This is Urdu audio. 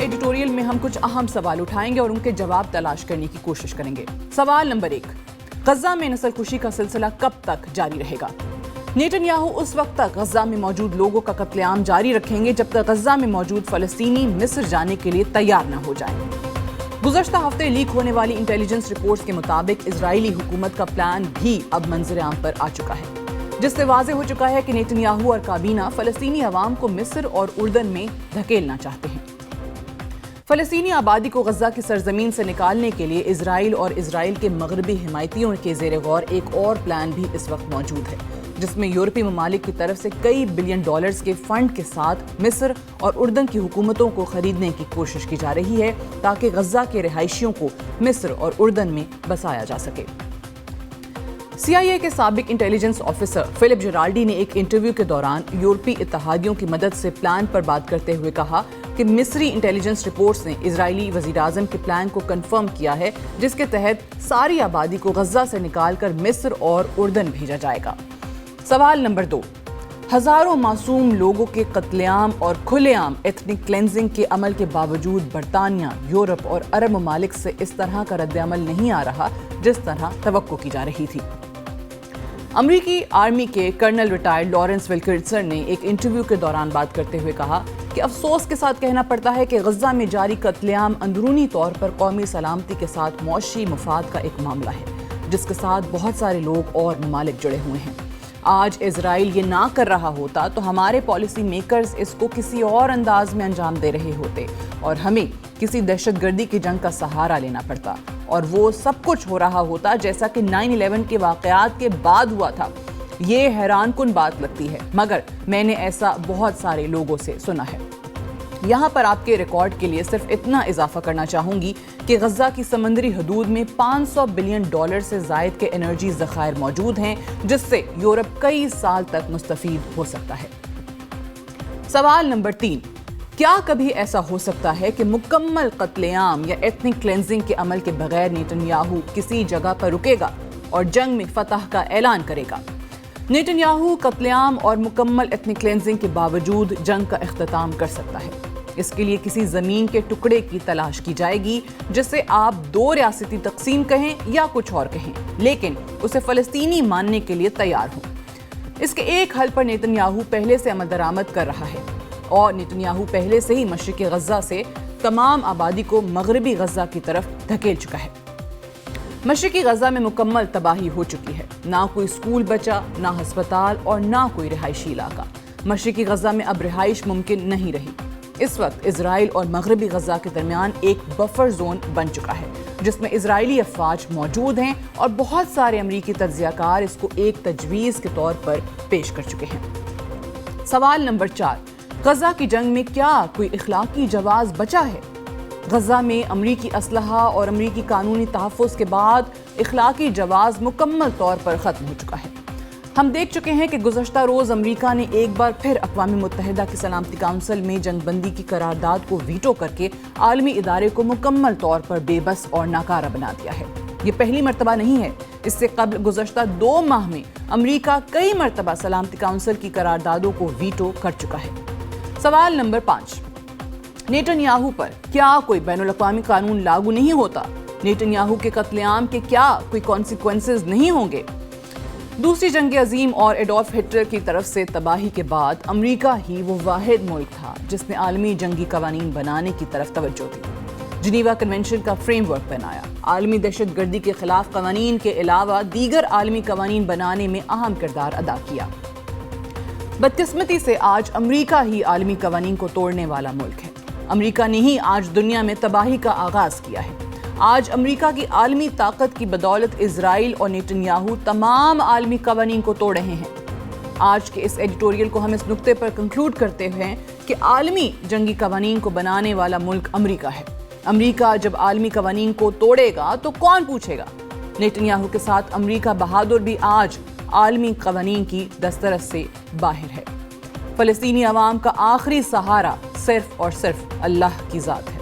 ایڈیٹوریل میں ہم کچھ اہم سوال اٹھائیں گے اور ان کے جواب تلاش کرنے کی کوشش کریں گے۔ سوال نمبر 1، غزہ میں نسل کشی کا سلسلہ کب تک جاری رہے گا؟ نیتن یاہو اس وقت تک غزہ میں موجود لوگوں کا قتل عام جاری رکھیں گے جب تک غزہ میں موجود فلسطینی مصر جانے کے لیے تیار نہ ہو جائیں۔ گزشتہ ہفتے لیک ہونے والی انٹیلیجنس رپورٹس کے مطابق اسرائیلی حکومت کا پلان بھی اب منظر عام پر آ چکا ہے، جس سے واضح ہو چکا ہے کہ نیتن یاہو اور کابینہ فلسطینی عوام کو مصر اور اردن میں دھکیلنا چاہتے ہیں۔ فلسطینی آبادی کو غزہ کی سرزمین سے نکالنے کے لیے اسرائیل اور اسرائیل کے مغربی حمایتیوں کے زیر غور ایک اور پلان بھی اس وقت موجود ہے، جس میں یورپی ممالک کی طرف سے کئی بلین ڈالرز کے فنڈ کے ساتھ مصر اور اردن کی حکومتوں کو خریدنے کی کوشش کی جا رہی ہے تاکہ غزہ کے رہائشیوں کو مصر اور اردن میں بسایا جا سکے۔ CIA کے سابق انٹیلیجنس آفیسر فلپ جیرالڈی نے ایک انٹرویو کے دوران یورپی اتحادیوں کی مدد سے پلان پر بات کرتے ہوئے کہا کہ مصری انٹیلیجنس رپورٹس نے اسرائیلی وزیر اعظم کے پلان کو کنفرم کیا ہے، جس کے تحت ساری آبادی کو غزہ سے نکال کر مصر اور اردن بھیجا جائے گا۔ سوال نمبر 2، ہزاروں معصوم لوگوں کے قتل عام اور کھلے عام ایتھنک کلینزنگ کے عمل کے باوجود برطانیہ، یورپ اور عرب ممالک سے اس طرح کا رد عمل نہیں آ رہا جس طرح توقع کی جا رہی تھی۔ امریکی آرمی کے کرنل ریٹائرڈ لارنس ولکرسن نے ایک انٹرویو کے دوران بات کرتے ہوئے کہا کہ افسوس کے ساتھ کہنا پڑتا ہے کہ غزہ میں جاری قتل عام اندرونی طور پر قومی سلامتی کے ساتھ معاشی مفاد کا ایک معاملہ ہے، جس کے ساتھ بہت سارے لوگ اور ممالک جڑے ہوئے ہیں۔ آج اسرائیل یہ نہ کر رہا ہوتا تو ہمارے پالیسی میکرز اس کو کسی اور انداز میں انجام دے رہے ہوتے اور ہمیں کسی دہشت گردی کی جنگ کا سہارا لینا پڑتا، اور وہ سب کچھ ہو رہا ہوتا جیسا کہ 9/11 کے واقعات کے بعد ہوا تھا۔ یہ حیران کن بات لگتی ہے، مگر میں نے ایسا بہت سارے لوگوں سے سنا ہے۔ یہاں پر آپ کے ریکارڈ کے لیے صرف اتنا اضافہ کرنا چاہوں گی کہ غزہ کی سمندری حدود میں $500 بلین سے زائد کے انرجی ذخائر موجود ہیں، جس سے یورپ کئی سال تک مستفید ہو سکتا ہے۔ سوال نمبر 3، کیا کبھی ایسا ہو سکتا ہے کہ مکمل قتل عام یا ایتھنک کلینزنگ کے عمل کے بغیر نیتن یاہو کسی جگہ پر رکے گا اور جنگ میں فتح کا اعلان کرے گا؟ نیتن یاہو قتل عام اور مکمل ایتھنک کلینزنگ کے باوجود جنگ کا اختتام کر سکتا ہے۔ اس کے لیے کسی زمین کے ٹکڑے کی تلاش کی جائے گی جسے آپ 2 ریاستی تقسیم کہیں یا کچھ اور کہیں، لیکن اسے فلسطینی ماننے کے لیے تیار ہوں۔ اس کے ایک حل پر نیتن یاہو پہلے سے عمل درآمد کر رہا ہے، اور نیتن یاہو پہلے سے ہی مشرقی غزہ سے تمام آبادی کو مغربی غزہ کی طرف دھکیل چکا ہے۔ مشرقی غزہ میں مکمل تباہی ہو چکی ہے، نہ کوئی اسکول بچا، نہ ہسپتال اور نہ کوئی رہائشی علاقہ۔ مشرقی غزہ میں اب رہائش ممکن نہیں رہی۔ اس وقت اسرائیل اور مغربی غزہ کے درمیان ایک بفر زون بن چکا ہے، جس میں اسرائیلی افواج موجود ہیں، اور بہت سارے امریکی تجزیہ کار اس کو ایک تجویز کے طور پر پیش کر چکے ہیں۔ سوال نمبر 4، غزہ کی جنگ میں کیا کوئی اخلاقی جواز بچا ہے؟ غزہ میں امریکی اسلحہ اور امریکی قانونی تحفظ کے بعد اخلاقی جواز مکمل طور پر ختم ہو چکا ہے۔ ہم دیکھ چکے ہیں کہ گزشتہ روز امریکہ نے ایک بار پھر اقوام متحدہ کی سلامتی کونسل میں جنگ بندی کی قرارداد کو ویٹو کر کے عالمی ادارے کو مکمل طور پر بے بس اور ناکارہ بنا دیا ہے۔ یہ پہلی مرتبہ نہیں ہے، اس سے قبل گزشتہ 2 ماہ میں امریکہ کئی مرتبہ سلامتی کونسل کی قراردادوں کو ویٹو کر چکا ہے۔ سوال نمبر 5، نیتن یاہو پر کیا کوئی بین الاقوامی قانون لاگو نہیں ہوتا؟ نیتن یاہو کے قتل عام کے کیا کوئی کانسیکوینسز نہیں ہوں گے؟ دوسری جنگ عظیم اور ایڈولف ہٹلر کی طرف سے تباہی کے بعد امریکہ ہی وہ واحد ملک تھا جس نے عالمی جنگی قوانین بنانے کی طرف توجہ دی، جنیوا کنونشن کا فریم ورک بنایا، عالمی دہشت گردی کے خلاف قوانین کے علاوہ دیگر عالمی قوانین بنانے میں اہم کردار ادا کیا۔ بدقسمتی سے آج امریکہ ہی عالمی قوانین کو توڑنے والا ملک ہے۔ امریکہ نے ہی آج دنیا میں تباہی کا آغاز کیا ہے۔ آج امریکہ کی عالمی طاقت کی بدولت اسرائیل اور نیتن یاہو تمام عالمی قوانین کو توڑ رہے ہیں۔ آج کے اس ایڈیٹوریل کو ہم اس نقطے پر کنکلوڈ کرتے ہیں کہ عالمی جنگی قوانین کو بنانے والا ملک امریکہ ہے۔ امریکہ جب عالمی قوانین کو توڑے گا تو کون پوچھے گا؟ نیتن یاہو کے ساتھ امریکہ بہادر بھی آج عالمی قوانین کی دسترس سے باہر ہے۔ فلسطینی عوام کا آخری سہارا صرف اور صرف اللہ کی ذات ہے۔